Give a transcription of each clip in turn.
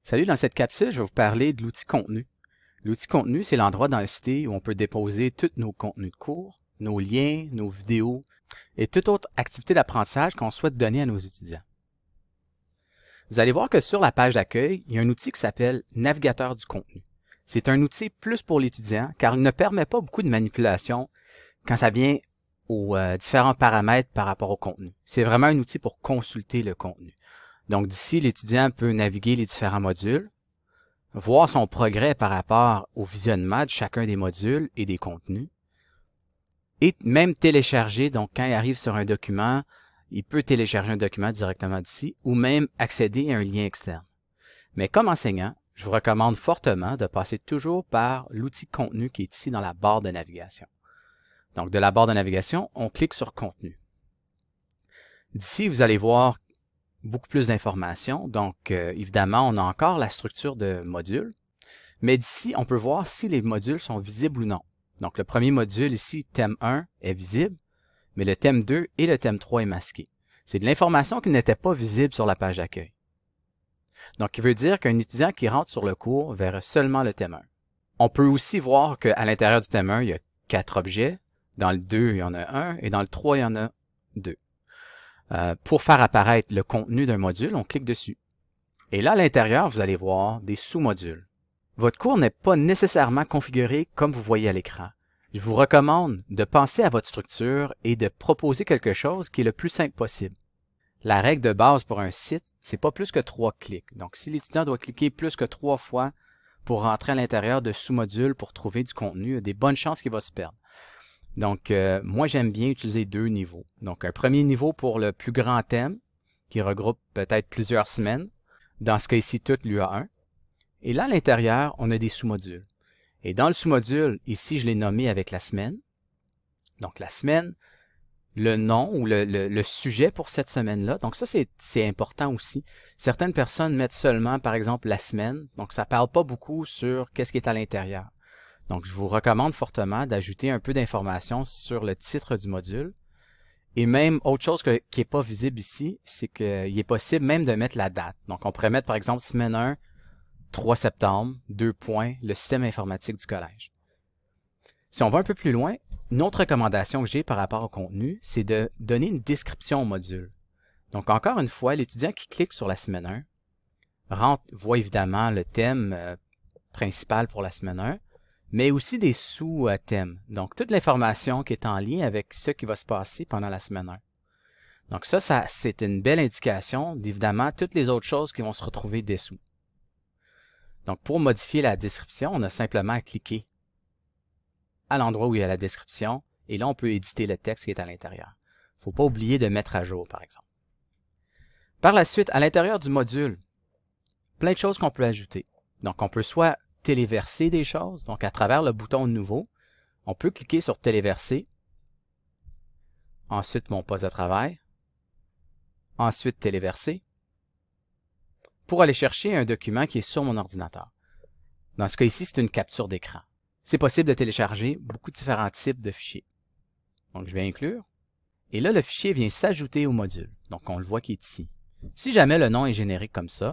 Salut, dans cette capsule, je vais vous parler de l'outil contenu. L'outil contenu, c'est l'endroit dans ECT où on peut déposer tous nos contenus de cours, nos liens, nos vidéos et toute autre activité d'apprentissage qu'on souhaite donner à nos étudiants. Vous allez voir que sur la page d'accueil, il y a un outil qui s'appelle Navigateur du contenu. C'est un outil plus pour l'étudiant car il ne permet pas beaucoup de manipulation quand ça vient aux différents paramètres par rapport au contenu. C'est vraiment un outil pour consulter le contenu. Donc d'ici, l'étudiant peut naviguer les différents modules, voir son progrès par rapport au visionnement de chacun des modules et des contenus, et même télécharger, donc quand il arrive sur un document, il peut télécharger un document directement d'ici, ou même accéder à un lien externe. Mais comme enseignant, je vous recommande fortement de passer toujours par l'outil contenu qui est ici dans la barre de navigation. Donc de la barre de navigation, on clique sur contenu. D'ici, vous allez voir beaucoup plus d'informations. Donc, évidemment, on a encore la structure de modules. Mais d'ici, on peut voir si les modules sont visibles ou non. Donc, le premier module ici, thème 1, est visible, mais le thème 2 et le thème 3 est masqué. C'est de l'information qui n'était pas visible sur la page d'accueil. Donc, il veut dire qu'un étudiant qui rentre sur le cours verra seulement le thème 1. On peut aussi voir qu'à l'intérieur du thème 1, il y a 4 objets. Dans le 2, il y en a 1, et dans le 3, il y en a 2. Pour faire apparaître le contenu d'un module, on clique dessus. Et là, à l'intérieur, vous allez voir des sous-modules. Votre cours n'est pas nécessairement configuré comme vous voyez à l'écran. Je vous recommande de penser à votre structure et de proposer quelque chose qui est le plus simple possible. La règle de base pour un site, c'est pas plus que 3 clics. Donc, si l'étudiant doit cliquer plus que 3 fois pour rentrer à l'intérieur de sous-modules pour trouver du contenu, il y a des bonnes chances qu'il va se perdre. Donc, moi, j'aime bien utiliser 2 niveaux. Donc, un premier niveau pour le plus grand thème, qui regroupe peut-être plusieurs semaines. Dans ce cas ici, tout l'UA1. Et là, à l'intérieur, on a des sous-modules. Et dans le sous-module, ici, je l'ai nommé avec la semaine. Donc, la semaine, le nom ou le sujet pour cette semaine-là. Donc, ça, c'est important aussi. Certaines personnes mettent seulement, par exemple, la semaine. Donc, ça ne parle pas beaucoup sur qu'est-ce qui est à l'intérieur. Donc, je vous recommande fortement d'ajouter un peu d'informations sur le titre du module. Et même, autre chose qui n'est pas visible ici, c'est qu'il est possible même de mettre la date. Donc, on pourrait mettre, par exemple, semaine 1, 3 septembre, 2 points, le système informatique du collège. Si on va un peu plus loin, une autre recommandation que j'ai par rapport au contenu, c'est de donner une description au module. Donc, encore une fois, l'étudiant qui clique sur la semaine 1 voit évidemment le thème principal pour la semaine 1, mais aussi des sous-thèmes. Donc, toute l'information qui est en lien avec ce qui va se passer pendant la semaine 1. Donc ça c'est une belle indication d'évidemment toutes les autres choses qui vont se retrouver dessous. Donc, pour modifier la description, on a simplement à cliquer à l'endroit où il y a la description, et là, on peut éditer le texte qui est à l'intérieur. Il ne faut pas oublier de mettre à jour, par exemple. Par la suite, à l'intérieur du module, plein de choses qu'on peut ajouter. Donc, on peut soit téléverser des choses. Donc, à travers le bouton Nouveau, on peut cliquer sur Téléverser. Ensuite, mon poste de travail. Ensuite, Téléverser. Pour aller chercher un document qui est sur mon ordinateur. Dans ce cas ici, c'est une capture d'écran. C'est possible de télécharger beaucoup de différents types de fichiers. Donc, je vais inclure. Et là, le fichier vient s'ajouter au module. Donc, on le voit qui est ici. Si jamais le nom est générique comme ça,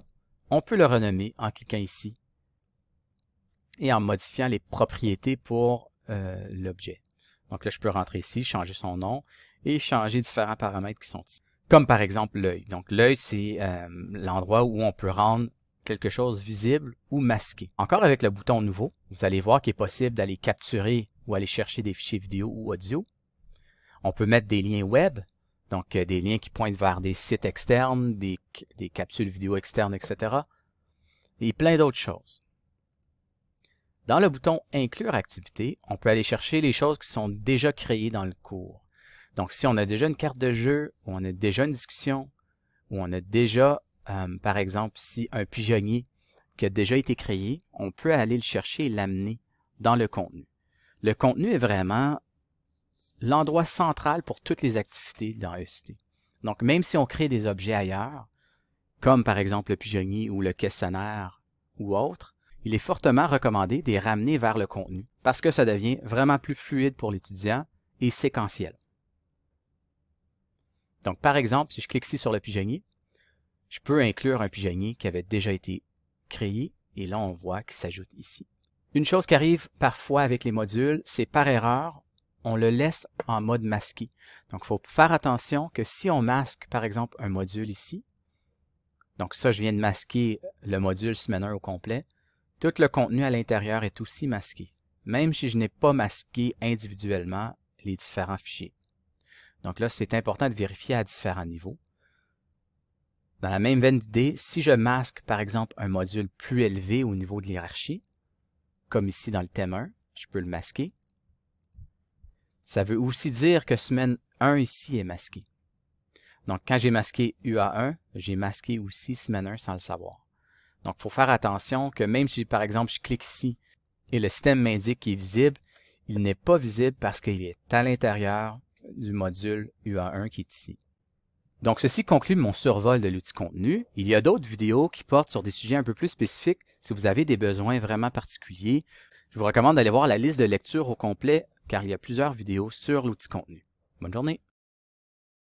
on peut le renommer en cliquant ici et en modifiant les propriétés pour l'objet. Donc là, je peux rentrer ici, changer son nom et changer différents paramètres qui sont ici. Comme par exemple l'œil. Donc l'œil, c'est l'endroit où on peut rendre quelque chose visible ou masqué. Encore avec le bouton Nouveau, vous allez voir qu'il est possible d'aller capturer ou aller chercher des fichiers vidéo ou audio. On peut mettre des liens web, donc des liens qui pointent vers des sites externes, des capsules vidéo externes, etc. Et plein d'autres choses. Dans le bouton Inclure activité, on peut aller chercher les choses qui sont déjà créées dans le cours. Donc, si on a déjà une carte de jeu, ou on a déjà une discussion, ou on a déjà, par exemple, ici, un pigeonnier qui a déjà été créé, on peut aller le chercher et l'amener dans le contenu. Le contenu est vraiment l'endroit central pour toutes les activités dans ECT. Donc, même si on crée des objets ailleurs, comme par exemple le pigeonnier ou le questionnaire ou autre, il est fortement recommandé de les ramener vers le contenu parce que ça devient vraiment plus fluide pour l'étudiant et séquentiel. Donc, par exemple, si je clique ici sur le pigeonnier, je peux inclure un pigeonnier qui avait déjà été créer et là, on voit qu'il s'ajoute ici. Une chose qui arrive parfois avec les modules, c'est par erreur, on le laisse en mode masqué. Donc, il faut faire attention que si on masque, par exemple, un module ici, donc ça, je viens de masquer le module Semainer au complet, tout le contenu à l'intérieur est aussi masqué, même si je n'ai pas masqué individuellement les différents fichiers. Donc là, c'est important de vérifier à différents niveaux. Dans la même veine d'idée, si je masque, par exemple, un module plus élevé au niveau de l'hierarchie, comme ici dans le thème 1, je peux le masquer. Ça veut aussi dire que semaine 1 ici est masqué. Donc, quand j'ai masqué UA1, j'ai masqué aussi semaine 1 sans le savoir. Donc, il faut faire attention que même si, par exemple, je clique ici et le système m'indique qu'il est visible, il n'est pas visible parce qu'il est à l'intérieur du module UA1 qui est ici. Donc, ceci conclut mon survol de l'outil contenu. Il y a d'autres vidéos qui portent sur des sujets un peu plus spécifiques. Si vous avez des besoins vraiment particuliers, je vous recommande d'aller voir la liste de lecture au complet car il y a plusieurs vidéos sur l'outil contenu. Bonne journée!